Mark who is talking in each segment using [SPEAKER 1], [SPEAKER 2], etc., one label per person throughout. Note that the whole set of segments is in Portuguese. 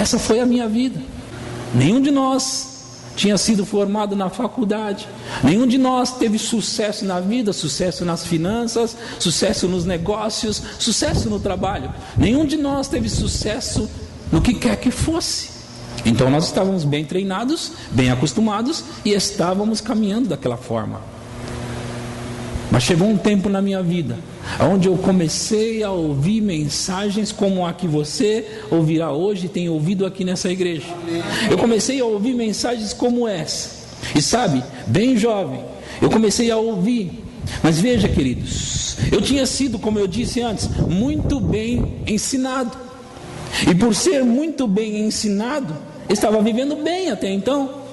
[SPEAKER 1] Essa foi a minha vida. Nenhum de nós tinha sido formado na faculdade. Nenhum de nós teve sucesso na vida, sucesso nas finanças, sucesso nos negócios, sucesso no trabalho. Nenhum de nós teve sucesso no que quer que fosse. Então nós estávamos bem treinados, bem acostumados e estávamos caminhando daquela forma. Mas chegou um tempo na minha vida onde eu comecei a ouvir mensagens como a que você ouvirá hoje e tem ouvido aqui nessa igreja. Eu comecei a ouvir mensagens como essa. E sabe, bem jovem, eu comecei a ouvir. Mas veja, queridos, eu tinha sido, como eu disse antes, muito bem ensinado. E por ser muito bem ensinado, estava vivendo bem até então.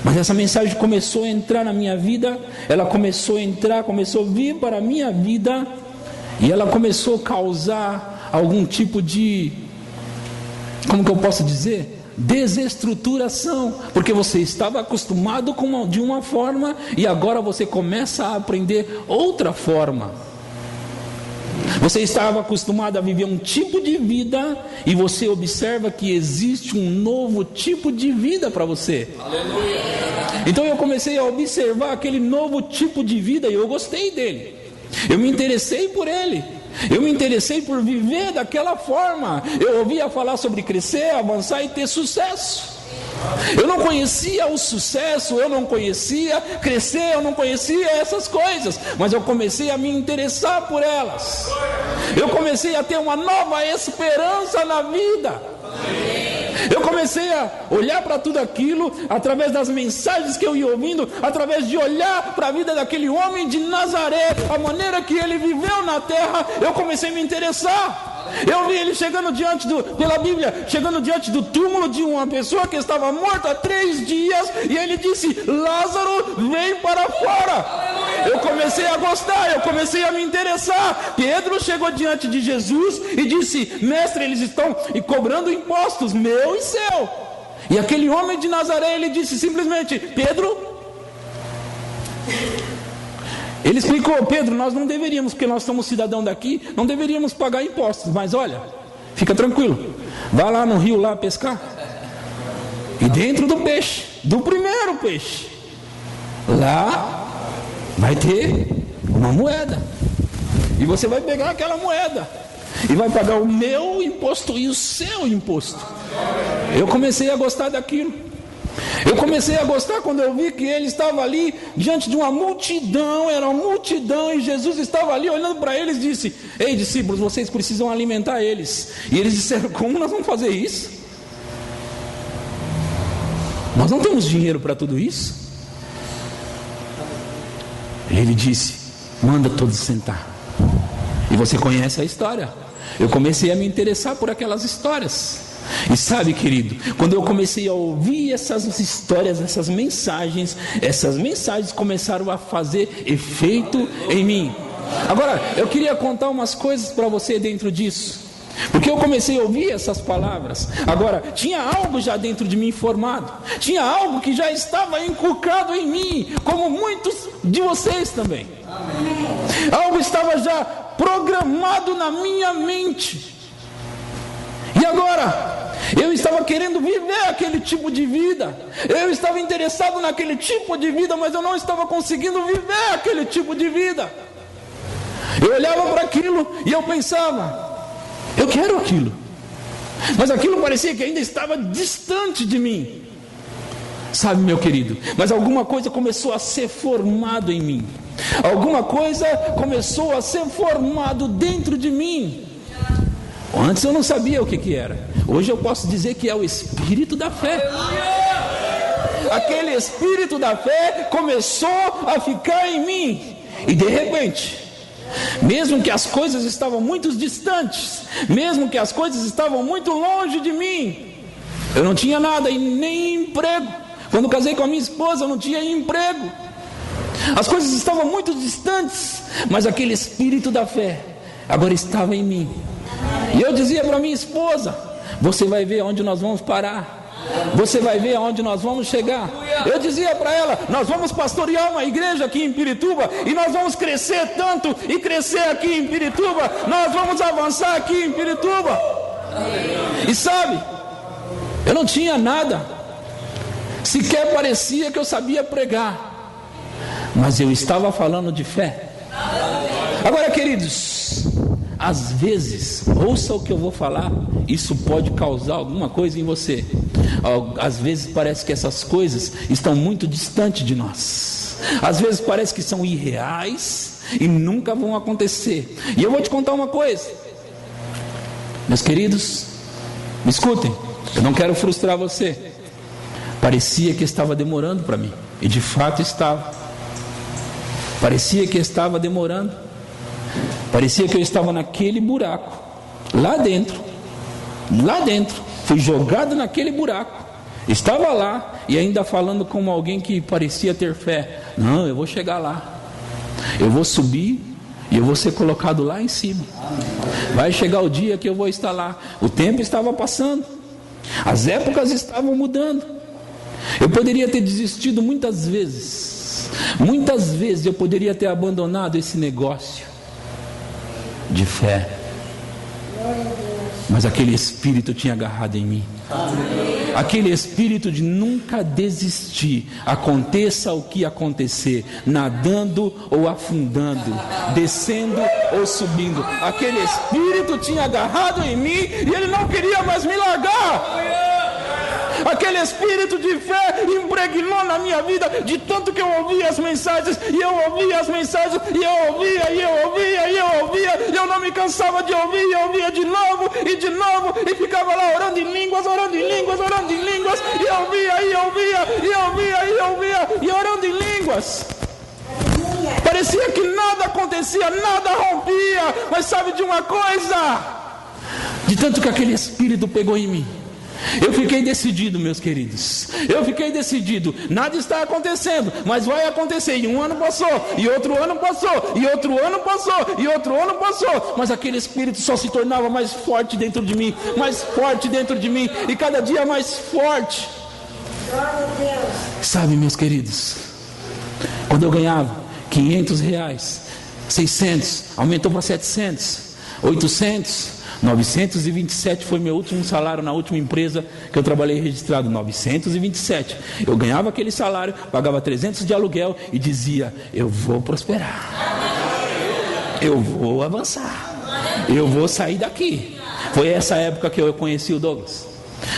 [SPEAKER 1] Mas essa mensagem começou a entrar na minha vida. Ela começou a entrar, começou a vir para a minha vida. E ela começou a causar algum tipo de, como que eu posso dizer? Desestruturação. Porque você estava acostumado de uma forma e agora você começa a aprender outra forma. Você estava acostumado a viver um tipo de vida e você observa que existe um novo tipo de vida para você. Aleluia. Então eu comecei a observar aquele novo tipo de vida e eu gostei dele. Eu me interessei por ele. Eu me interessei por viver daquela forma. Eu ouvia falar sobre crescer, avançar e ter sucesso. Eu não conhecia o sucesso, eu não conhecia crescer, eu não conhecia essas coisas, mas eu comecei a me interessar por elas. Eu comecei a ter uma nova esperança na vida. Eu comecei a olhar para tudo aquilo através das mensagens que eu ia ouvindo, através de olhar para a vida daquele homem de Nazaré, a maneira que ele viveu na terra. Eu comecei a me interessar. Eu vi ele chegando pela Bíblia, chegando diante do túmulo de uma pessoa que estava morta há 3 dias, e ele disse: Lázaro, vem para fora. Eu comecei a gostar, eu comecei a me interessar. Pedro chegou diante de Jesus e disse: mestre, eles estão cobrando impostos, meu e seu. E aquele homem de Nazaré, ele disse simplesmente: Pedro, ele explicou: Pedro, nós não deveríamos, porque nós somos cidadãos daqui, não deveríamos pagar impostos, mas olha, fica tranquilo, vai lá no rio lá pescar, e dentro do peixe, do primeiro peixe, lá vai ter uma moeda, e você vai pegar aquela moeda e vai pagar o meu imposto e o seu imposto. Eu comecei a gostar daquilo. Eu comecei a gostar quando eu vi que ele estava ali diante de uma multidão, era uma multidão, e Jesus estava ali olhando para eles e disse: ei, discípulos, vocês precisam alimentar eles. E eles disseram: como nós vamos fazer isso? Nós não temos dinheiro para tudo isso. Ele disse: manda todos sentar. E você conhece a história. Eu comecei a me interessar por aquelas histórias. E sabe, querido, quando eu comecei a ouvir essas histórias, essas mensagens começaram a fazer efeito em mim. Agora, eu queria contar umas coisas para você dentro disso, porque eu comecei a ouvir essas palavras. Agora, tinha algo já dentro de mim formado, tinha algo que já estava inculcado em mim, como muitos de vocês também. Algo estava já programado na minha mente. E agora, eu estava querendo viver aquele tipo de vida. Eu estava interessado naquele tipo de vida, mas eu não estava conseguindo viver aquele tipo de vida. Eu olhava para aquilo e eu pensava: eu quero aquilo. Mas aquilo parecia que ainda estava distante de mim. Sabe, meu querido, mas alguma coisa começou a ser formado em mim. Alguma coisa começou a ser formado dentro de mim. Antes eu não sabia o que era. Hoje eu posso dizer que é o espírito da fé. Aquele espírito da fé começou a ficar em mim. E de repente, mesmo que as coisas estavam muito distantes, mesmo que as coisas estavam muito longe de mim, eu não tinha nada e nem emprego. Quando casei com a minha esposa, eu não tinha emprego. As coisas estavam muito distantes, mas aquele espírito da fé agora estava em mim. E eu dizia para minha esposa: você vai ver onde nós vamos parar. Você vai ver aonde nós vamos chegar. Eu dizia para ela: nós vamos pastorear uma igreja aqui em Pirituba, e nós vamos crescer tanto e crescer aqui em Pirituba. Nós vamos avançar aqui em Pirituba. E sabe, Eu não tinha nada. Sequer parecia que eu sabia pregar. Mas eu estava falando de fé. Agora, queridos, às vezes, ouça o que eu vou falar, isso pode causar alguma coisa em você. Às vezes parece que essas coisas estão muito distantes de nós. Às vezes parece que são irreais e nunca vão acontecer. E eu vou te contar uma coisa, meus queridos, me escutem, eu não quero frustrar você. Parecia que estava demorando para mim, e de fato estava. Parecia que estava demorando. Parecia que eu estava naquele buraco, lá dentro. Fui jogado naquele buraco. Estava lá e ainda falando como alguém que parecia ter fé. Não, eu vou chegar lá. Eu vou subir e eu vou ser colocado lá em cima. Vai chegar o dia que eu vou estar lá. O tempo estava passando. As épocas estavam mudando. Eu poderia ter desistido muitas vezes. Muitas vezes eu poderia ter abandonado esse negócio de fé. Mas aquele espírito tinha agarrado em mim. Aquele espírito de nunca desistir, aconteça o que acontecer, nadando ou afundando, descendo ou subindo. Aquele espírito tinha agarrado em mim e ele não queria mais me largar. Aquele espírito de fé impregnou na minha vida, de tanto que eu ouvia as mensagens, e eu ouvia as mensagens, e eu ouvia, e eu ouvia, e eu ouvia, e eu não me cansava de ouvir, e eu ouvia de novo, e ficava lá orando em línguas, e eu ouvia, e ouvia, e ouvia, e ouvia, e orando em línguas. Parecia que nada acontecia, nada rompia, mas sabe de uma coisa? De tanto que aquele espírito pegou em mim, eu fiquei decidido, meus queridos. Eu fiquei decidido. Nada está acontecendo, mas vai acontecer. E um ano passou, e outro ano passou, e outro ano passou, e outro ano passou. Mas aquele espírito só se tornava mais forte dentro de mim, mais forte dentro de mim, e cada dia mais forte. Sabe, meus queridos, quando eu ganhava R$500, 600, aumentou para 700, 800, 927 foi meu último salário na última empresa que eu trabalhei registrado, 927. Eu ganhava aquele salário, pagava 300 de aluguel e dizia: eu vou prosperar, eu vou avançar, eu vou sair daqui. Foi essa época que eu conheci o Douglas.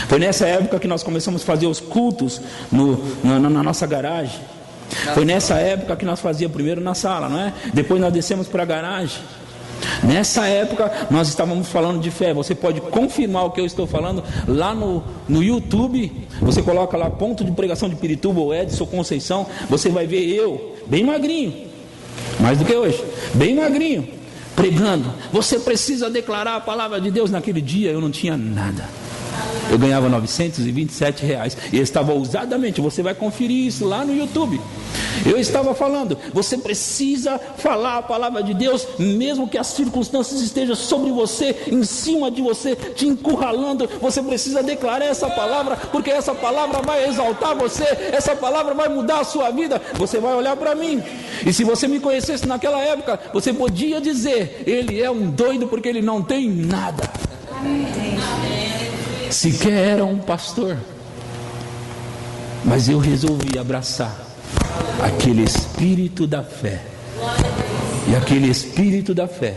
[SPEAKER 1] Foi nessa época que nós começamos a fazer os cultos na nossa garagem. Foi nessa época que nós fazíamos primeiro na sala, não é? Depois nós descemos para a garagem. Nessa época nós estávamos falando de fé. Você pode confirmar o que eu estou falando lá no YouTube. Você coloca lá Ponto de Pregação de Pirituba ou Edson Conceição. Você vai ver eu, bem magrinho, mais do que hoje, bem magrinho, pregando. Você precisa declarar a palavra de Deus. Naquele dia eu não tinha nada. Eu ganhava R$927 e eu estava ousadamente, você vai conferir isso lá no YouTube. Eu estava falando, você precisa falar a palavra de Deus, mesmo que as circunstâncias estejam sobre você, em cima de você, te encurralando. Você precisa declarar essa palavra, porque essa palavra vai exaltar você, essa palavra vai mudar a sua vida. Você vai olhar para mim, e se você me conhecesse naquela época, você podia dizer: ele é um doido porque ele não tem nada. Sequer era um pastor, mas eu resolvi abraçar aquele espírito da fé. E aquele espírito da fé,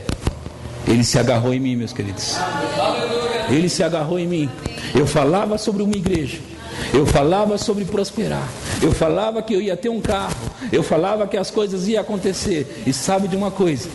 [SPEAKER 1] ele se agarrou em mim, meus queridos. Ele se agarrou em mim. Eu falava sobre uma igreja, eu falava sobre prosperar, eu falava que eu ia ter um carro, eu falava que as coisas iam acontecer. E sabe de uma coisa?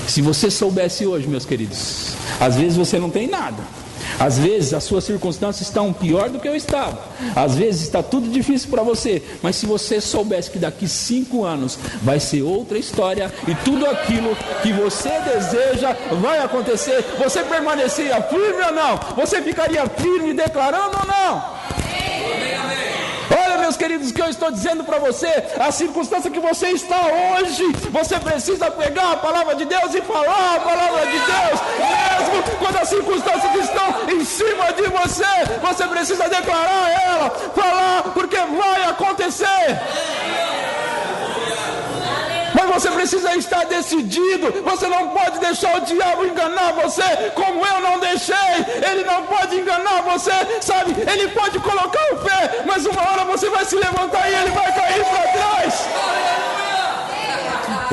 [SPEAKER 1] Se você soubesse hoje, meus queridos, às vezes você não tem nada, às vezes as suas circunstâncias estão pior do que eu estava, às vezes está tudo difícil para você, mas se você soubesse que daqui 5 anos vai ser outra história, e tudo aquilo que você deseja vai acontecer, você permaneceria firme ou não? Você ficaria firme declarando ou não? Olha, meus queridos, o que eu estou dizendo para você, a circunstância que você está hoje, você precisa pegar a palavra de Deus e falar a palavra de Deus, mesmo quando as circunstâncias estão em cima de você, você precisa declarar ela, falar, porque vai acontecer. Mas Você precisa estar decidido. Você não pode deixar o diabo enganar você, como eu não deixei. Ele não pode enganar você, sabe? Ele pode colocar o pé, mas uma hora você vai se levantar e ele vai cair para trás.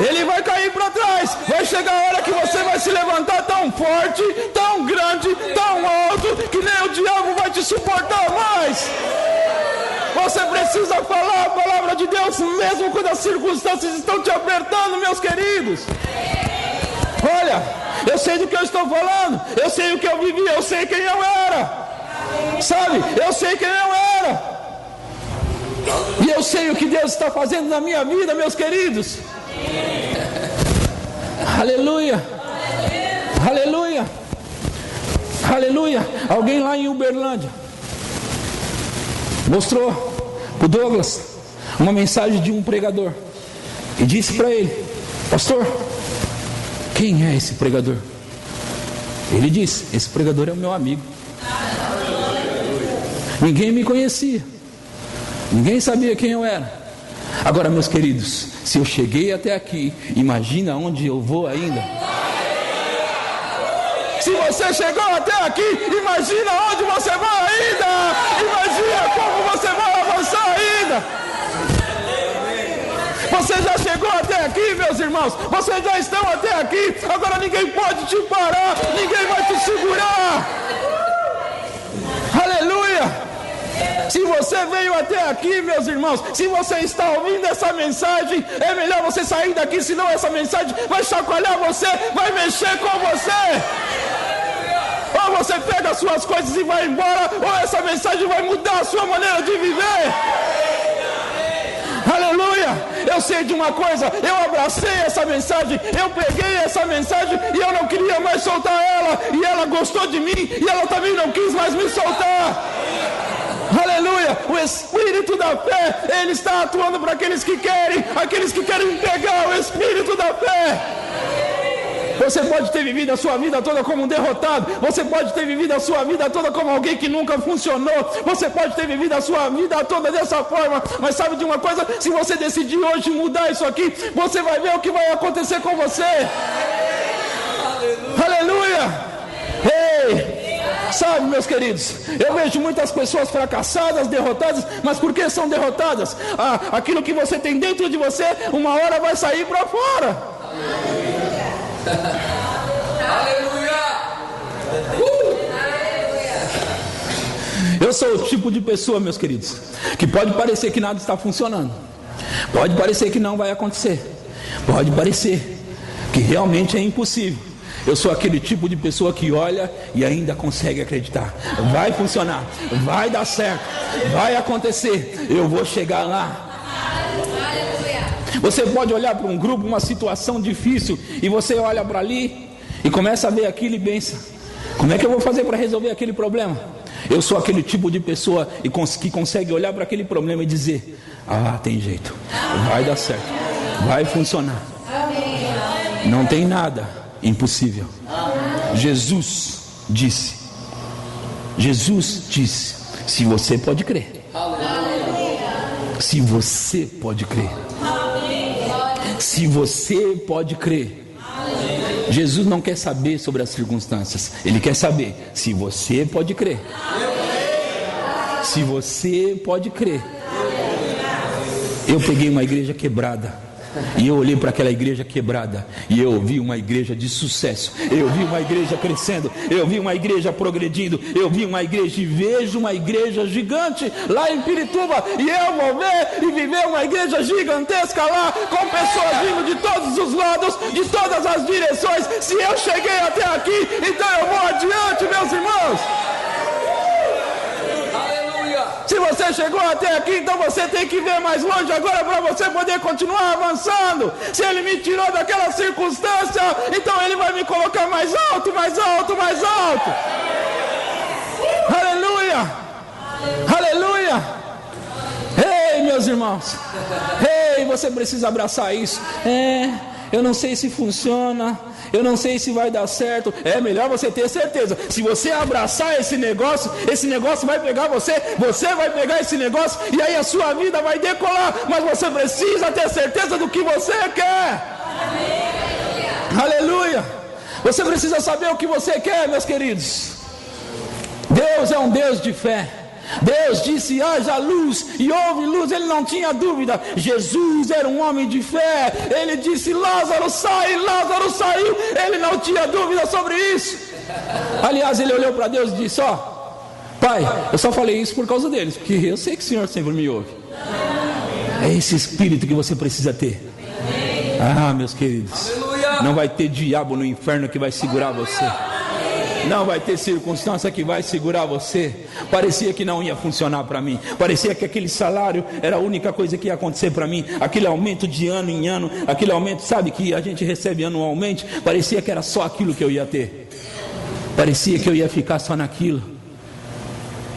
[SPEAKER 1] Ele vai cair para trás. Vai chegar a hora que você vai se levantar tão forte, tão grande, tão alto, que nem o diabo vai te suportar mais. Você precisa falar a palavra de Deus, mesmo quando as circunstâncias estão te apertando, meus queridos. Olha, eu sei do que eu estou falando, eu sei o que eu vivi, eu sei quem eu era. Sabe, eu sei quem eu era. E eu sei o que Deus está fazendo na minha vida, meus queridos. Aleluia, aleluia, aleluia. Alguém lá em Uberlândia mostrou para o Douglas uma mensagem de um pregador e disse para ele: pastor, quem é esse pregador? Ele disse: esse pregador é o meu amigo. Ninguém me conhecia, ninguém sabia quem eu era. Agora, meus queridos, se eu cheguei até aqui, imagina onde eu vou ainda. Se você chegou até aqui, imagina onde você vai ainda. Imagina como você vai avançar ainda. Você já chegou até aqui, meus irmãos. Vocês já estão até aqui. Agora ninguém pode te parar, ninguém vai te segurar. Aleluia. Se você veio até aqui, meus irmãos, se você está ouvindo essa mensagem, é melhor você sair daqui, senão essa mensagem vai chacoalhar você, vai mexer com você. Ou você pega as suas coisas e vai embora, ou essa mensagem vai mudar a sua maneira de viver. Aleluia. Eu sei de uma coisa, eu abracei essa mensagem, eu peguei essa mensagem e eu não queria mais soltar ela, e ela gostou de mim, e ela também não quis mais me soltar. Aleluia, o Espírito da fé, ele está atuando para aqueles que querem pegar o Espírito da fé. Você pode ter vivido a sua vida toda como um derrotado, você pode ter vivido a sua vida toda como alguém que nunca funcionou, você pode ter vivido a sua vida toda dessa forma, mas sabe de uma coisa? Se você decidir hoje mudar isso aqui, você vai ver o que vai acontecer com você. Aleluia. Ei! Sabe, meus queridos, eu vejo muitas pessoas fracassadas, derrotadas, mas por que são derrotadas? Aquilo que você tem dentro de você, uma hora vai sair para fora. Aleluia! Eu sou o tipo de pessoa, meus queridos, que pode parecer que nada está funcionando, pode parecer que não vai acontecer, pode parecer que realmente é impossível. Eu sou aquele tipo de pessoa que olha e ainda consegue acreditar. Vai funcionar, vai dar certo, vai acontecer, eu vou chegar lá. Você pode olhar para um grupo, uma situação difícil, e você olha para ali e começa a ver aquilo e pensa: como é que eu vou fazer para resolver aquele problema? Eu sou aquele tipo de pessoa que consegue olhar para aquele problema e dizer: tem jeito, vai dar certo, vai funcionar. Não tem nada impossível. Jesus disse, se você pode crer, se você pode crer, se você pode crer. Jesus não quer saber sobre as circunstâncias, ele quer saber se você pode crer. Se você pode crer. Eu peguei uma igreja quebrada e eu olhei para aquela igreja quebrada e eu vi uma igreja de sucesso, eu vi uma igreja crescendo, eu vi uma igreja progredindo, eu vi uma igreja e vejo uma igreja gigante lá em Pirituba, e eu vou ver e viver uma igreja gigantesca lá, com pessoas vindo de todos os lados, de todas as direções. Se eu cheguei até aqui, então eu vou adiante, meus irmãos. Se você chegou até aqui, então você tem que ver mais longe agora para você poder continuar avançando. Se ele me tirou daquela circunstância, então ele vai me colocar mais alto, mais alto, mais alto. Aleluia! Aleluia! Ei, meus irmãos, ei, você precisa abraçar isso. eu não sei se funciona, eu não sei se vai dar certo. É melhor você ter certeza. Se você abraçar esse negócio vai pegar você, você vai pegar esse negócio, e aí a sua vida vai decolar. Mas você precisa ter certeza do que você quer. Aleluia! Você precisa saber o que você quer, meus queridos. Deus é um Deus de fé. Deus disse: haja luz, e houve luz. Ele não tinha dúvida. Jesus era um homem de fé. Ele disse: Lázaro sai, Lázaro saiu. Ele não tinha dúvida sobre isso. Aliás, ele olhou para Deus e disse: ó, Pai, eu só falei isso por causa deles, porque eu sei que o Senhor sempre me ouve. É esse espírito que você precisa ter. Ah, meus queridos, não vai ter diabo no inferno que vai segurar você. Não vai ter circunstância que vai segurar você. Parecia que não ia funcionar para mim. Parecia que aquele salário era a única coisa que ia acontecer para mim. Aquele aumento de ano em ano, aquele aumento, sabe, que a gente recebe anualmente. Parecia que era só aquilo que eu ia ter. Parecia que eu ia ficar só naquilo.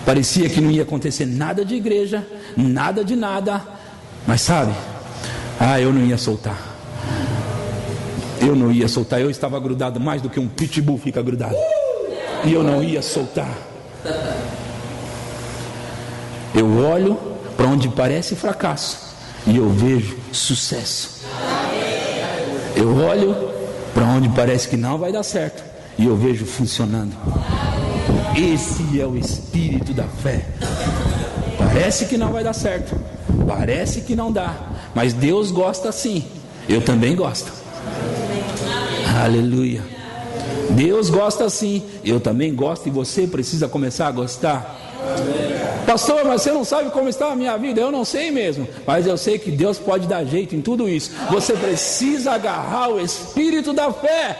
[SPEAKER 1] Parecia que não ia acontecer nada de igreja, nada de nada. Mas sabe, eu não ia soltar. Eu não ia soltar. Eu estava grudado mais do que um pitbull fica grudado. E eu não ia soltar. Eu olho para onde parece fracasso e eu vejo sucesso. Eu olho para onde parece que não vai dar certo e eu vejo funcionando. Esse é o espírito da fé. Parece que não vai dar certo, parece que não dá, mas Deus gosta assim. Eu também gosto. Aleluia. Deus gosta assim, eu também gosto, e você precisa começar a gostar. Pastor, mas você não sabe como está a minha vida. Eu não sei mesmo, mas eu sei que Deus pode dar jeito em tudo isso. Você precisa agarrar o espírito da fé.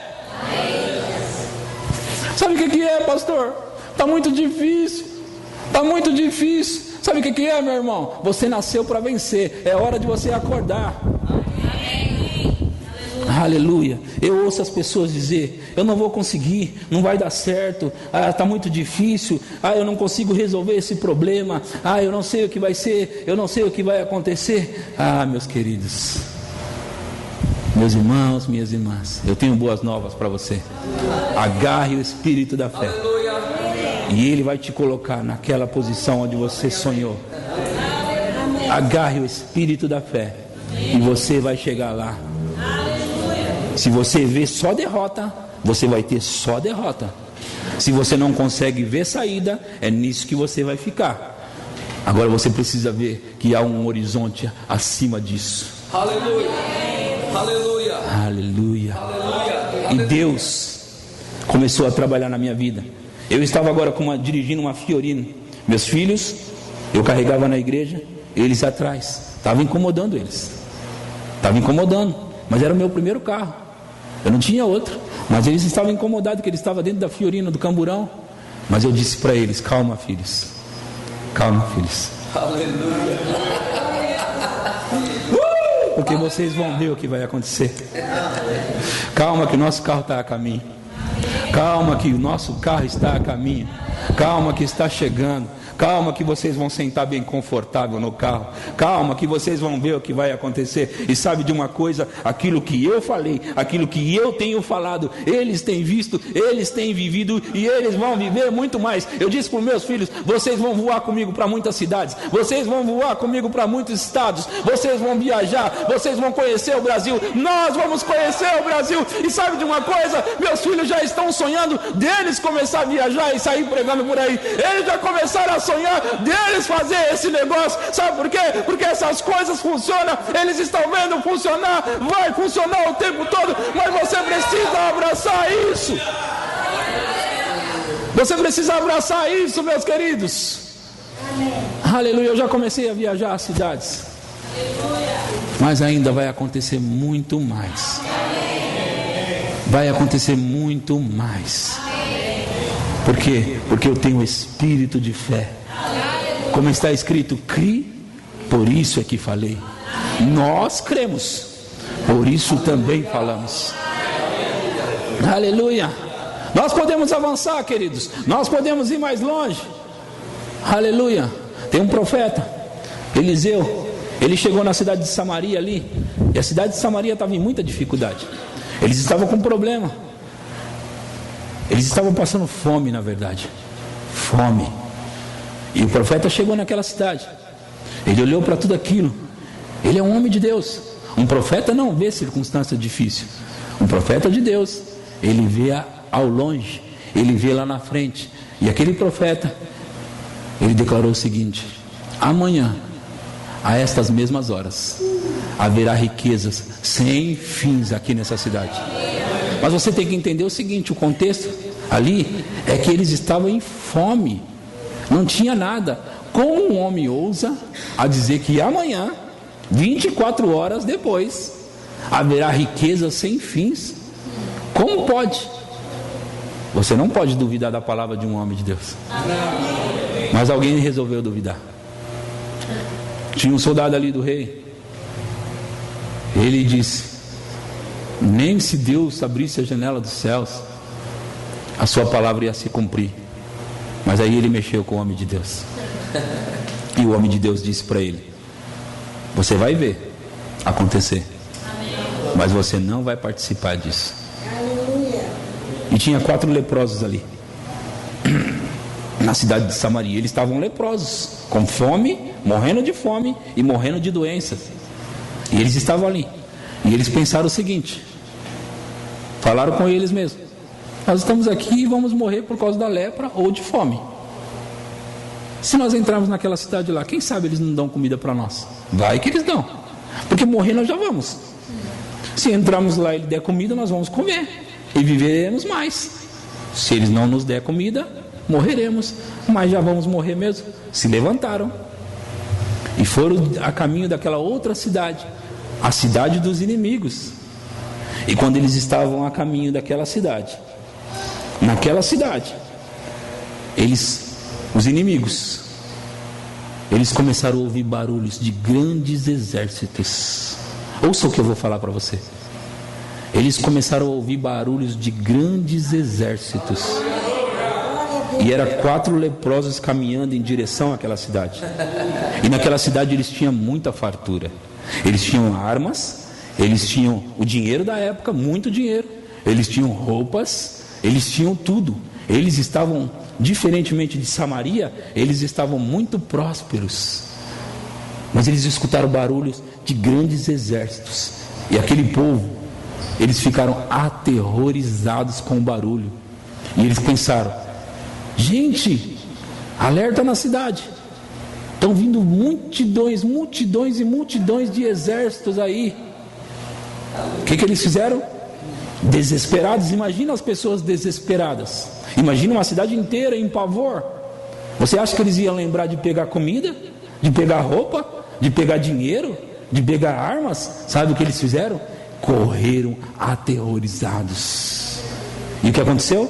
[SPEAKER 1] Sabe o que é, pastor? Está muito difícil. Está muito difícil. Sabe o que é, meu irmão? Você nasceu para vencer. É hora de você acordar. Aleluia. Eu ouço as pessoas dizer: eu não vou conseguir, não vai dar certo, está muito difícil, eu não consigo resolver esse problema, eu não sei o que vai ser, eu não sei o que vai acontecer. Meus queridos, meus irmãos, minhas irmãs, eu tenho boas novas para você. Agarre o espírito da fé, e ele vai te colocar naquela posição onde você sonhou. Agarre o espírito da fé e você vai chegar lá. Se você vê só derrota, você vai ter só derrota. Se você não consegue ver saída, é nisso que você vai ficar. Agora você precisa ver que há um horizonte acima disso.
[SPEAKER 2] Aleluia, aleluia,
[SPEAKER 1] aleluia.
[SPEAKER 2] Aleluia.
[SPEAKER 1] E Deus começou a trabalhar na minha vida. Eu estava agora dirigindo uma Fiorino. Meus filhos, eu carregava na igreja, eles atrás. Estava incomodando eles. Estava incomodando, mas era o meu primeiro carro. Eu não tinha outro, mas eles estavam incomodados que ele estava dentro da Fiorino, do camburão. Mas eu disse para eles: calma, filhos, calma, filhos.
[SPEAKER 2] Aleluia.
[SPEAKER 1] Porque vocês vão ver o que vai acontecer. Calma que o nosso carro está a caminho. Calma que o nosso carro está a caminho. Calma que está chegando. Calma que vocês vão sentar bem confortável no carro. Calma que vocês vão ver o que vai acontecer. E sabe de uma coisa? Aquilo que eu falei, aquilo que eu tenho falado, eles têm visto, eles têm vivido, e eles vão viver muito mais. Eu disse para os meus filhos: vocês vão voar comigo para muitas cidades, vocês vão voar comigo para muitos estados, vocês vão viajar, vocês vão conhecer o Brasil, nós vamos conhecer o Brasil. E sabe de uma coisa? Meus filhos já estão sonhando deles começar a viajar e sair pregando por aí. Eles já começaram a sonhar deles fazer esse negócio. Sabe por quê? Porque essas coisas funcionam. Eles estão vendo funcionar. Vai funcionar o tempo todo. Mas você precisa abraçar isso. Você precisa abraçar isso, meus queridos. Aleluia. Eu já comecei a viajar às cidades, mas ainda vai acontecer muito mais. Vai acontecer muito mais. Por quê? Porque eu tenho espírito de fé. Como está escrito: crie, por isso é que falei. Nós cremos, por isso também falamos. Aleluia. Nós podemos avançar, queridos. Nós podemos ir mais longe. Aleluia. Tem um profeta, Eliseu. Ele chegou na cidade de Samaria ali, e a cidade de Samaria estava em muita dificuldade. Eles estavam com problema. Eles estavam passando fome, na verdade. Fome. E o profeta chegou naquela cidade. Ele olhou para tudo aquilo. Ele é um homem de Deus. Um profeta não vê circunstância difícil. Um profeta de Deus, ele vê ao longe, ele vê lá na frente. E aquele profeta, ele declarou o seguinte: amanhã, a estas mesmas horas, haverá riquezas sem fins aqui nessa cidade. Mas você tem que entender o seguinte: o contexto ali é que eles estavam em fome, não tinha nada. Como um homem ousa a dizer que amanhã, 24 horas depois, haverá riquezas sem fins? Como pode? Você não pode duvidar da palavra de um homem de Deus. Mas alguém resolveu duvidar. Tinha um soldado ali do rei. Ele disse: nem se Deus abrisse a janela dos céus, a sua palavra ia se cumprir. Mas aí ele mexeu com o homem de Deus. E o homem de Deus disse para ele: você vai ver acontecer, mas você não vai participar disso. E tinha 4 leprosos ali na cidade de Samaria. Eles estavam leprosos, com fome, morrendo de fome e morrendo de doenças. E eles estavam ali. E eles pensaram o seguinte, falaram com eles mesmos: nós estamos aqui e vamos morrer por causa da lepra ou de fome. Se nós entrarmos naquela cidade lá, quem sabe eles não dão comida para nós? Vai que eles dão, porque morrer nós já vamos. Se entrarmos lá e ele der comida, nós vamos comer e viveremos mais. Se eles não nos der comida, morreremos, mas já vamos morrer mesmo. Se levantaram e foram a caminho daquela outra cidade, a cidade dos inimigos. E quando eles estavam a caminho daquela cidade, naquela cidade, os inimigos, eles começaram a ouvir barulhos de grandes exércitos. Ouça o que eu vou falar para você. Eles começaram a ouvir barulhos de grandes exércitos. E eram 4 leprosos caminhando em direção àquela cidade. E naquela cidade eles tinham muita fartura. Eles tinham armas, eles tinham o dinheiro da época, muito dinheiro. Eles tinham roupas, eles tinham tudo. Eles estavam, diferentemente de Samaria, eles estavam muito prósperos. Mas eles escutaram barulhos de grandes exércitos. E aquele povo, eles ficaram aterrorizados com o barulho. E eles pensaram: gente, alerta na cidade. Estão vindo multidões e multidões de exércitos aí. O que eles fizeram? Desesperados. Imagina as pessoas desesperadas. Imagina uma cidade inteira em pavor. Você acha que eles iam lembrar de pegar comida, de pegar roupa, de pegar dinheiro, de pegar armas? Sabe o que eles fizeram? Correram aterrorizados. E o que aconteceu?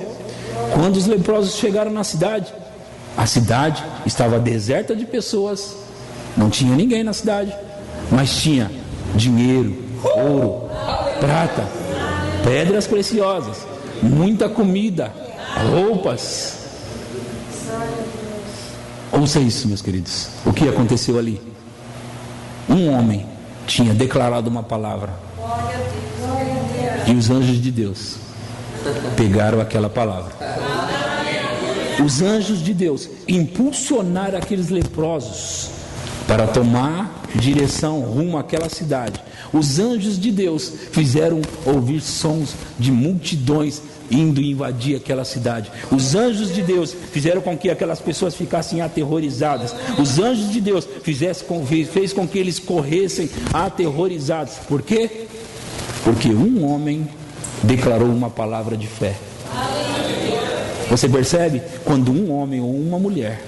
[SPEAKER 1] Quando os leprosos chegaram na cidade, a cidade estava deserta de pessoas. Não tinha ninguém na cidade, mas tinha dinheiro, ouro, prata, pedras preciosas, muita comida, roupas. Ouça isso, meus queridos. O que aconteceu ali? Um homem tinha declarado uma palavra, e os anjos de Deus pegaram aquela palavra. Os anjos de Deus impulsionaram aqueles leprosos para tomar direção rumo àquela cidade. Os anjos de Deus fizeram ouvir sons de multidões indo invadir aquela cidade. Os anjos de Deus fizeram com que aquelas pessoas ficassem aterrorizadas. Os anjos de Deus fez com que eles corressem aterrorizados. Por quê? Porque um homem declarou uma palavra de fé. Você percebe? Quando um homem ou uma mulher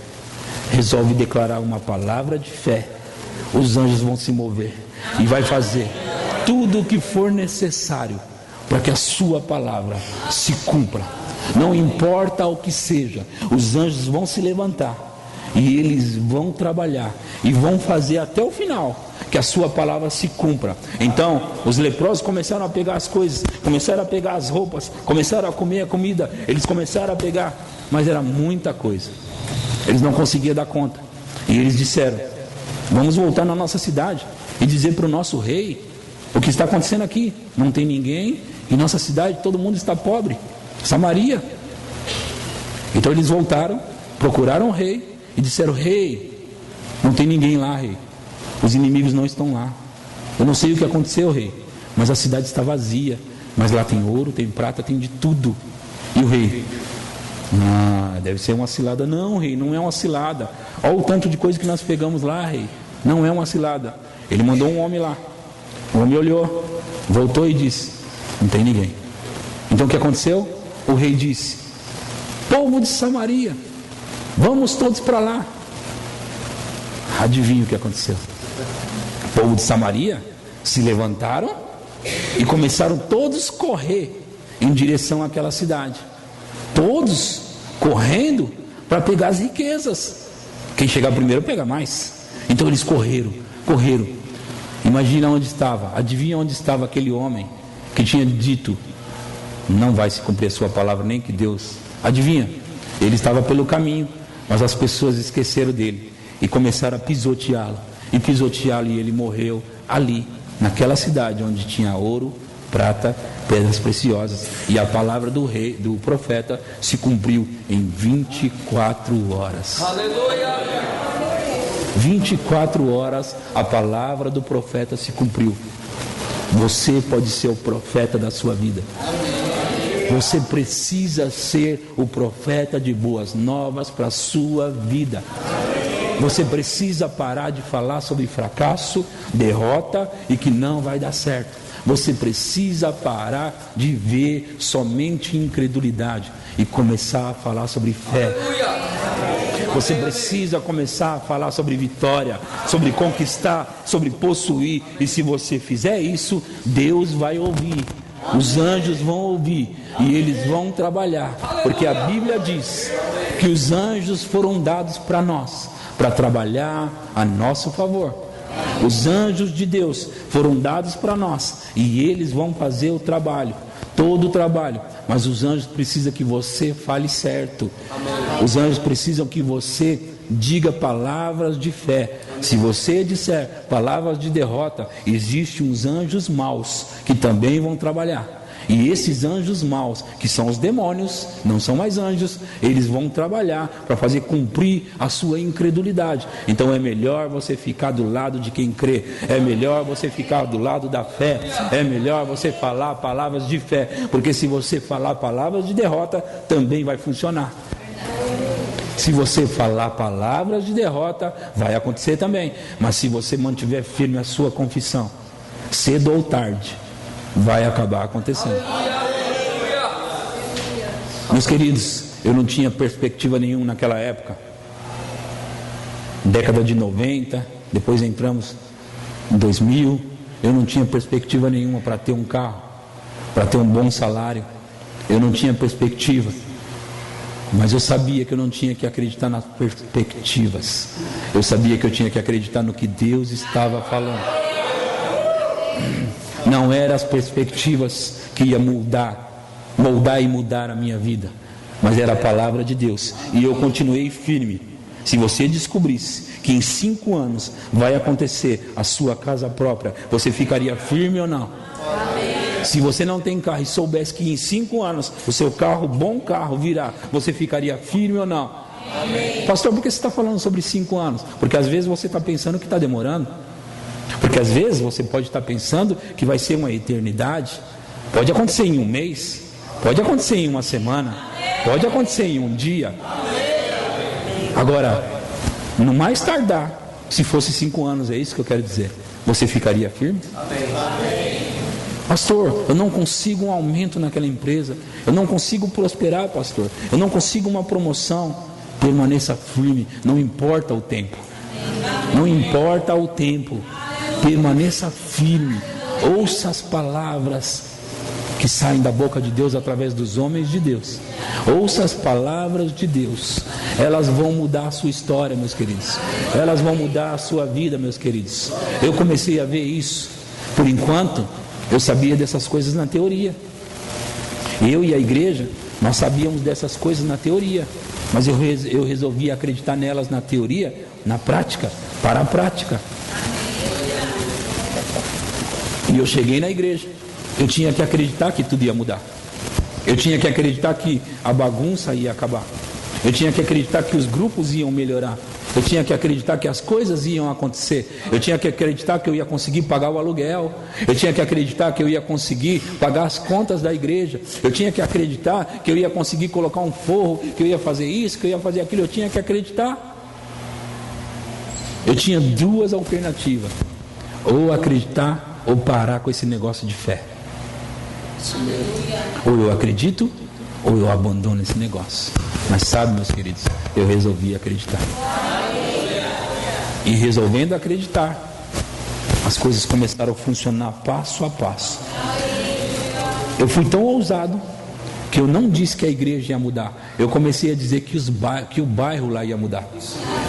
[SPEAKER 1] resolve declarar uma palavra de fé, os anjos vão se mover e vai fazer tudo o que for necessário para que a sua palavra se cumpra. Não importa o que seja, os anjos vão se levantar e eles vão trabalhar e vão fazer até o final que a sua palavra se cumpra. Então os leprosos começaram a pegar as coisas, começaram a pegar as roupas, começaram a comer a comida, eles começaram a pegar, mas era muita coisa, eles não conseguiam dar conta. E eles disseram: Vamos voltar na nossa cidade e dizer para o nosso rei o que está acontecendo aqui. Não tem ninguém, em nossa cidade todo mundo está pobre. Samaria. Então eles voltaram, procuraram o rei e disseram: rei, não tem ninguém lá, rei. Os inimigos não estão lá. Eu não sei o que aconteceu, rei, mas a cidade está vazia. Mas lá tem ouro, tem prata, tem de tudo. E o rei: deve ser uma cilada. Não, rei, não é uma cilada. Olha o tanto de coisa que nós pegamos lá, rei. Não é uma cilada. Ele mandou um homem lá. O homem olhou, voltou e disse: não tem ninguém. Então o que aconteceu? O rei disse: povo de Samaria, vamos todos para lá. Adivinha o que aconteceu? O povo de Samaria se levantaram e começaram todos a correr em direção àquela cidade. Todos correndo para pegar as riquezas. Quem chegar primeiro pega mais. Então eles correram. Imagina onde estava. Adivinha onde estava aquele homem que tinha dito: não vai se cumprir a sua palavra, nem que Deus. Adivinha? Ele estava pelo caminho, mas as pessoas esqueceram dele e começaram a pisoteá-lo. E ele morreu ali, naquela cidade onde tinha ouro, prata, pedras preciosas. E a palavra do rei, do profeta, se cumpriu em 24 horas.
[SPEAKER 2] Aleluia!
[SPEAKER 1] 24 horas a palavra do profeta se cumpriu. Você pode ser o profeta da sua vida. Você precisa ser o profeta de boas novas para a sua vida. Você precisa parar de falar sobre fracasso, derrota e que não vai dar certo. Você precisa parar de ver somente incredulidade e começar a falar sobre fé. Você precisa começar a falar sobre vitória, sobre conquistar, sobre possuir. E se você fizer isso, Deus vai ouvir. Os anjos vão ouvir e eles vão trabalhar. Porque a Bíblia diz que os anjos foram dados para nós, para trabalhar a nosso favor. Os anjos de Deus foram dados para nós e eles vão fazer o trabalho, todo o trabalho. Mas os anjos precisam que você fale certo. Os anjos precisam que você diga palavras de fé. Se você disser palavras de derrota, existem uns anjos maus que também vão trabalhar. E esses anjos maus, que são os demônios, não são mais anjos, eles vão trabalhar para fazer cumprir a sua incredulidade. Então é melhor você ficar do lado de quem crê, é melhor você ficar do lado da fé, é melhor você falar palavras de fé, porque se você falar palavras de derrota, também vai funcionar. Se você falar palavras de derrota, vai acontecer também. Mas se você mantiver firme a sua confissão, cedo ou tarde, vai acabar acontecendo. Meus queridos, eu não tinha perspectiva nenhuma naquela época. Década de 90, depois entramos em 2000. Eu não tinha perspectiva nenhuma para ter um carro, para ter um bom salário. Eu não tinha perspectiva. Mas eu sabia que eu não tinha que acreditar nas perspectivas. Eu sabia que eu tinha que acreditar no que Deus estava falando. Não eram as perspectivas que ia moldar e mudar a minha vida, mas era a palavra de Deus. E eu continuei firme. Se você descobrisse que em 5 anos vai acontecer a sua casa própria, você ficaria firme ou não? Se você não tem carro e soubesse que em 5 anos o seu carro, bom carro, virá, você ficaria firme ou não? Amém. Pastor, por que você está falando sobre 5 anos? Porque às vezes você está pensando que está demorando. Porque às vezes você pode estar pensando que vai ser uma eternidade. Pode acontecer em um mês, pode acontecer em uma semana, pode acontecer em um dia. Agora, no mais tardar, se fosse 5 anos, é isso que eu quero dizer, você ficaria firme? Amém. Pastor, eu não consigo um aumento naquela empresa, eu não consigo prosperar, pastor, eu não consigo uma promoção. Permaneça firme, não importa o tempo. Não importa o tempo. Permaneça firme. Ouça as palavras que saem da boca de Deus através dos homens de Deus. Ouça as palavras de Deus. Elas vão mudar a sua história, meus queridos. Elas vão mudar a sua vida, meus queridos. Eu comecei a ver isso. Por enquanto, eu sabia dessas coisas na teoria. Eu e a igreja, nós sabíamos dessas coisas na teoria. Mas eu resolvi acreditar nelas na teoria, na prática, para a prática. E eu cheguei na igreja. Eu tinha que acreditar que tudo ia mudar. Eu tinha que acreditar que a bagunça ia acabar. Eu tinha que acreditar que os grupos iam melhorar. Eu tinha que acreditar que as coisas iam acontecer. Eu tinha que acreditar que eu ia conseguir pagar o aluguel. Eu tinha que acreditar que eu ia conseguir pagar as contas da igreja. Eu tinha que acreditar que eu ia conseguir colocar um forro, que eu ia fazer isso, que eu ia fazer aquilo. Eu tinha que acreditar. Eu tinha duas alternativas: ou acreditar ou parar com esse negócio de fé. Ou eu acredito ou eu abandono esse negócio. Mas sabe, meus queridos, eu resolvi acreditar. E resolvendo acreditar, as coisas começaram a funcionar passo a passo. Eu fui tão ousado que eu não disse que a igreja ia mudar. Eu comecei a dizer que o bairro lá ia mudar.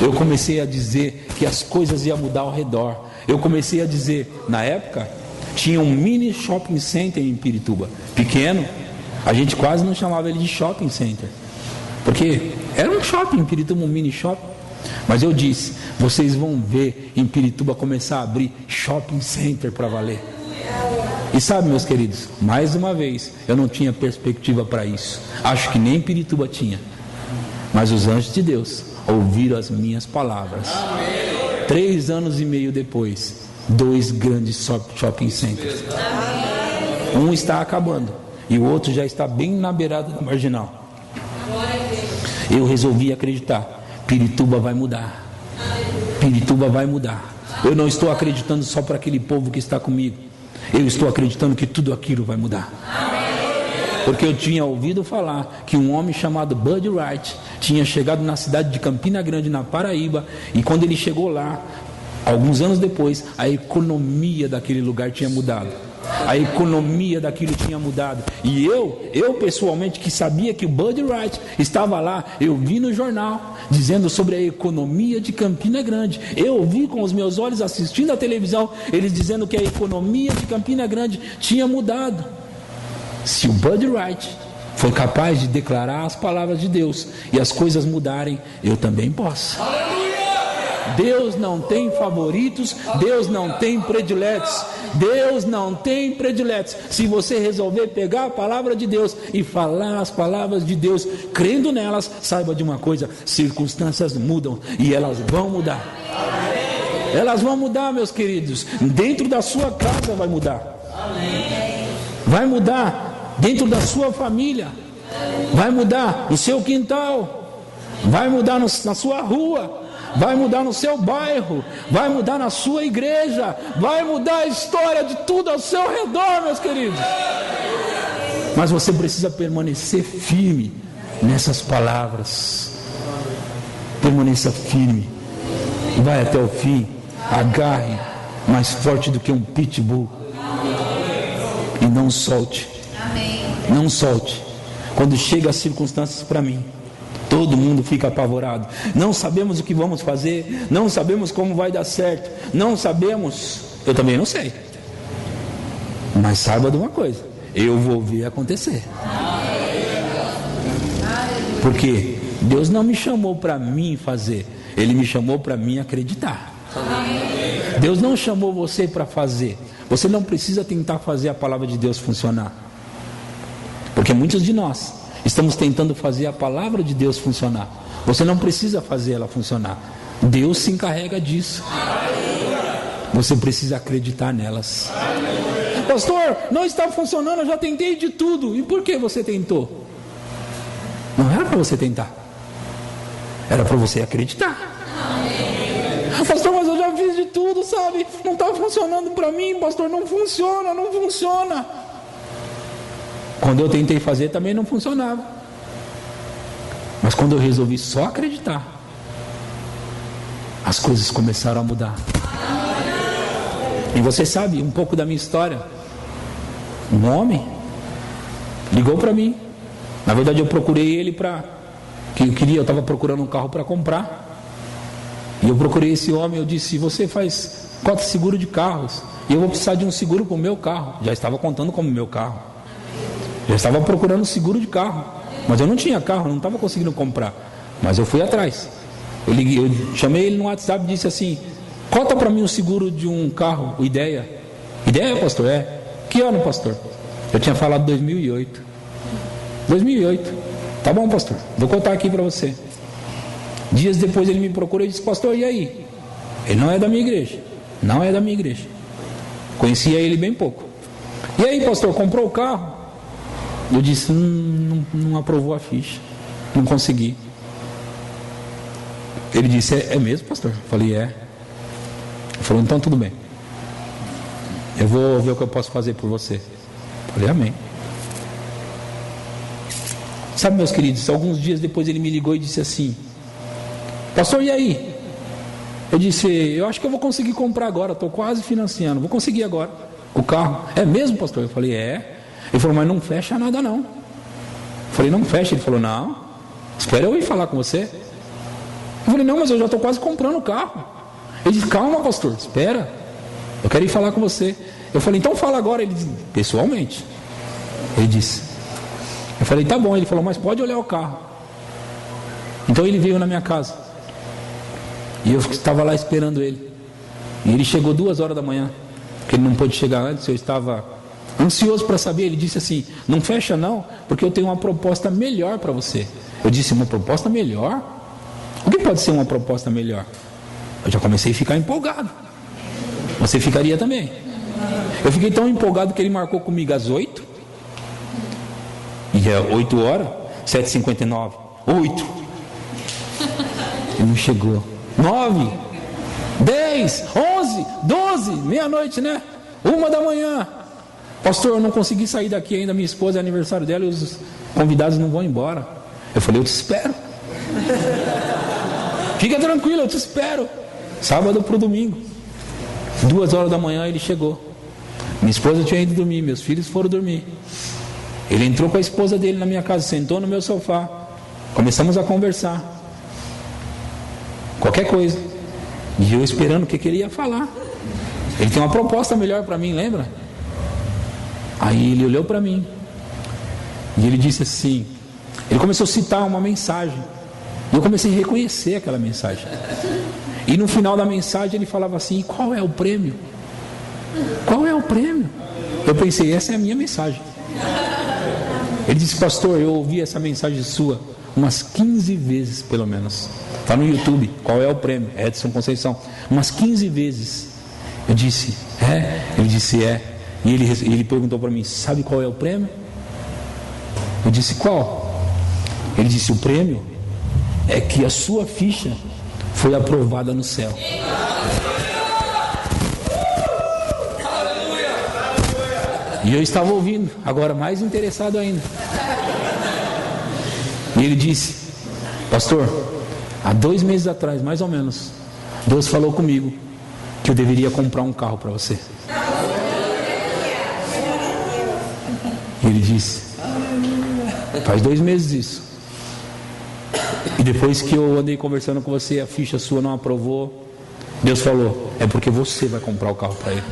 [SPEAKER 1] Eu comecei a dizer que as coisas iam mudar ao redor. Eu comecei a dizer, na época, tinha um mini shopping center em Pirituba, pequeno. A gente quase não chamava ele de shopping center, porque era um shopping em Pirituba, um mini shopping. Mas eu disse, vocês vão ver em Pirituba começar a abrir shopping center para valer. E sabe, meus queridos, mais uma vez, eu não tinha perspectiva para isso. Acho que nem Pirituba tinha. Mas os anjos de Deus ouviram as minhas palavras. 3 anos e meio depois, 2 grandes shopping centers. Um está acabando e o outro já está bem na beirada da marginal. Eu resolvi acreditar. Pirituba vai mudar. Pirituba vai mudar. Eu não estou acreditando só para aquele povo que está comigo. Eu estou acreditando que tudo aquilo vai mudar. Porque eu tinha ouvido falar que um homem chamado Bud Wright tinha chegado na cidade de Campina Grande, na Paraíba, e quando ele chegou lá, alguns anos depois, a economia daquele lugar tinha mudado. A economia daquilo tinha mudado. E eu pessoalmente, que sabia que o Bud Wright estava lá, eu vi no jornal dizendo sobre a economia de Campina Grande. Eu vi com os meus olhos assistindo a televisão, eles dizendo que a economia de Campina Grande tinha mudado. Se o Bud Wright foi capaz de declarar as palavras de Deus e as coisas mudarem, eu também posso. Deus não tem favoritos, Deus não tem prediletos. Deus não tem prediletos. Se você resolver pegar a palavra de Deus e falar as palavras de Deus, crendo nelas, saiba de uma coisa: circunstâncias mudam e elas vão mudar. Elas vão mudar, meus queridos. Dentro da sua casa vai mudar. Vai mudar dentro da sua família. Vai mudar no seu quintal. Vai mudar na sua rua. Vai mudar no seu bairro, vai mudar na sua igreja, vai mudar a história de tudo ao seu redor, meus queridos. Mas você precisa permanecer firme nessas palavras. Permaneça firme, vai até o fim, agarre mais forte do que um pitbull e não solte. Não solte. Quando chega as circunstâncias para mim, todo mundo fica apavorado. Não sabemos o que vamos fazer. Não sabemos como vai dar certo. Não sabemos. Eu também não sei. Mas saiba de uma coisa: eu vou ver acontecer. Porque Deus não me chamou para mim fazer. Ele me chamou para mim acreditar. Deus não chamou você para fazer. Você não precisa tentar fazer a palavra de Deus funcionar. Porque muitos de nós estamos tentando fazer a palavra de Deus funcionar. Você não precisa fazer ela funcionar. Deus se encarrega disso. Você precisa acreditar nelas. Pastor, não está funcionando, eu já tentei de tudo. E por que você tentou? Não era para você tentar. Era para você acreditar. Pastor, mas eu já fiz de tudo, sabe? Não está funcionando para mim, pastor. Não funciona, não funciona. Quando eu tentei fazer também não funcionava. Mas quando eu resolvi só acreditar, as coisas começaram a mudar. E você sabe um pouco da minha história. Um homem ligou para mim. Na verdade eu procurei ele eu estava procurando um carro para comprar. E eu procurei esse homem, eu disse: você faz seguro de carros, e eu vou precisar de um seguro para o meu carro. Já estava contando como meu carro. Já estava procurando seguro de carro, mas eu não tinha carro, não estava conseguindo comprar. Mas eu fui atrás. Eu chamei ele no WhatsApp e disse assim: cota para mim o seguro de um carro, o Ideia. Ideia, pastor? É. Que ano, pastor? Eu tinha falado 2008. 2008. Tá bom, pastor, vou contar aqui para você. Dias depois ele me procurou e disse: pastor, e aí? Ele não é da minha igreja. Não é da minha igreja. Conhecia ele bem pouco. E aí, pastor, comprou o carro? Eu disse: não aprovou a ficha. Não consegui. Ele disse: é mesmo, pastor? Eu falei: é. Ele falou: então tudo bem. Eu vou ver o que eu posso fazer por você. Eu falei: amém. Sabe, meus queridos, alguns dias depois ele me ligou e disse assim: pastor, e aí? Eu disse: eu acho que eu vou conseguir comprar agora, estou quase financiando, vou conseguir agora o carro. É mesmo, pastor? Eu falei: é. Ele falou: mas não fecha nada não. Eu falei: não fecha. Ele falou: não, espera eu ir falar com você. Eu falei: não, mas eu já estou quase comprando o carro. Ele disse: calma, pastor, espera, eu quero ir falar com você. Eu falei: então fala agora. Ele disse: pessoalmente. Ele disse. Eu falei: tá bom. Ele falou: mas pode olhar o carro. Então ele veio na minha casa e eu estava lá esperando ele. E ele chegou 2 horas da manhã, porque ele não pôde chegar antes. Eu estava ansioso para saber. Ele disse assim: não fecha não, porque eu tenho uma proposta melhor para você. Eu disse: uma proposta melhor? O que pode ser uma proposta melhor? Eu já comecei a ficar empolgado. Você ficaria também? Eu fiquei tão empolgado que ele marcou comigo às 8. E é 8 horas, 7h59, 8. Ele não chegou. 9, 10, 11, 12, meia-noite, né? 1 da manhã. Pastor, eu não consegui sair daqui ainda. Minha esposa é aniversário dela e os convidados não vão embora. Eu falei: eu te espero. Fica tranquilo, eu te espero. Sábado para o domingo, 2 horas da manhã ele chegou. Minha esposa tinha ido dormir, meus filhos foram dormir. Ele entrou com a esposa dele na minha casa, sentou no meu sofá. Começamos a conversar. Qualquer coisa. E eu esperando o que ele ia falar. Ele tem uma proposta melhor para mim, lembra? Aí ele olhou para mim e ele disse assim, ele começou a citar uma mensagem. E eu comecei a reconhecer aquela mensagem. E no final da mensagem ele falava assim: qual é o prêmio? Qual é o prêmio? Eu pensei: essa é a minha mensagem. Ele disse: pastor, eu ouvi essa mensagem sua umas 15 vezes pelo menos. Está no YouTube. Qual é o prêmio? Edson Conceição. Umas 15 vezes. Eu disse: é? Ele disse: é. E ele perguntou para mim: sabe qual é o prêmio? Eu disse: qual? Ele disse: o prêmio é que a sua ficha foi aprovada no céu. E eu estava ouvindo, agora mais interessado ainda. E ele disse: pastor, há 2 meses atrás, mais ou menos, Deus falou comigo que eu deveria comprar um carro para você. E ele disse: faz 2 meses isso. E depois que eu andei conversando com você, a ficha sua não aprovou. Deus falou: é porque você vai comprar o carro para ele.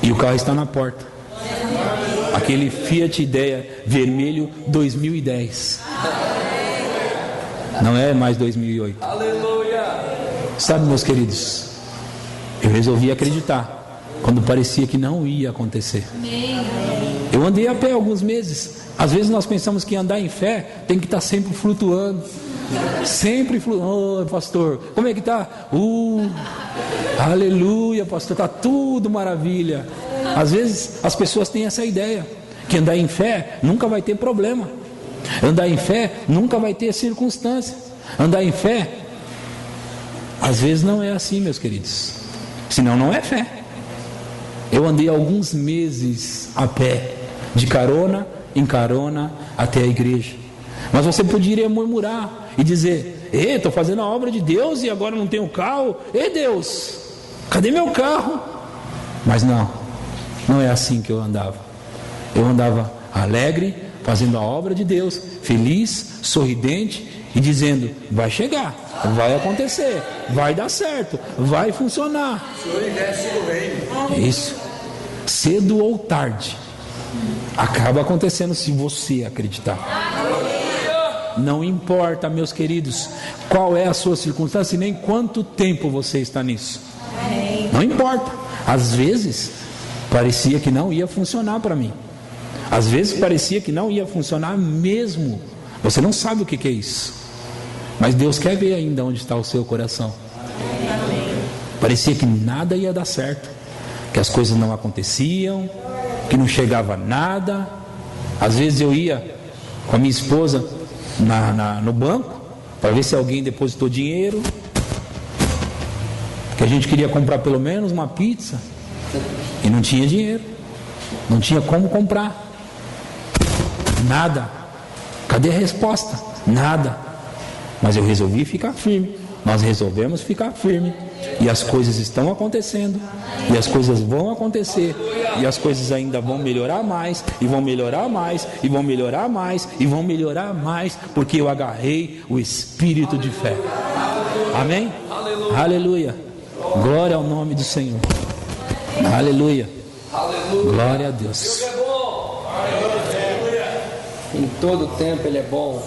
[SPEAKER 1] E o carro está na porta. Aquele Fiat Idea vermelho 2010. Não é mais 2008. Sabe, meus queridos, eu resolvi acreditar quando parecia que não ia acontecer. Eu andei a pé alguns meses. Às vezes nós pensamos que andar em fé tem que estar sempre flutuando. Sempre flutuando. Oh, pastor, como é que está? Aleluia, pastor, está tudo maravilha. Às vezes as pessoas têm essa ideia, que andar em fé nunca vai ter problema. Andar em fé nunca vai ter circunstâncias. Andar em fé, às vezes não é assim, meus queridos. Senão não é fé. Eu andei alguns meses a pé, de carona em carona até a igreja. Mas você poderia murmurar e dizer: estou fazendo a obra de Deus e agora não tenho carro. Ei, Deus, cadê meu carro? Mas não é assim que eu andava. Eu andava alegre, fazendo a obra de Deus, feliz, sorridente e dizendo: vai chegar, vai acontecer, vai dar certo, vai funcionar. Isso, cedo ou tarde, acaba acontecendo se você acreditar. Não importa, meus queridos, qual é a sua circunstância e nem quanto tempo você está nisso. Não importa. Às vezes parecia que não ia funcionar para mim. Às vezes parecia que não ia funcionar mesmo. Você não sabe o que é isso. Mas Deus quer ver ainda onde está o seu coração. Parecia que nada ia dar certo, que as coisas não aconteciam, que não chegava nada. Às vezes eu ia com a minha esposa no banco para ver se alguém depositou dinheiro, que a gente queria comprar pelo menos uma pizza e não tinha dinheiro, não tinha como comprar. Nada. Cadê a resposta? Nada. Mas eu resolvi ficar firme. Nós resolvemos ficar firme. E as coisas estão acontecendo. E as coisas vão acontecer. E as coisas ainda vão melhorar mais. E vão melhorar mais. E vão melhorar mais. E vão melhorar mais. Porque eu agarrei o espírito de fé. Amém? Aleluia. Glória ao nome do Senhor. Aleluia. Glória a Deus.
[SPEAKER 3] Em todo tempo Ele é bom.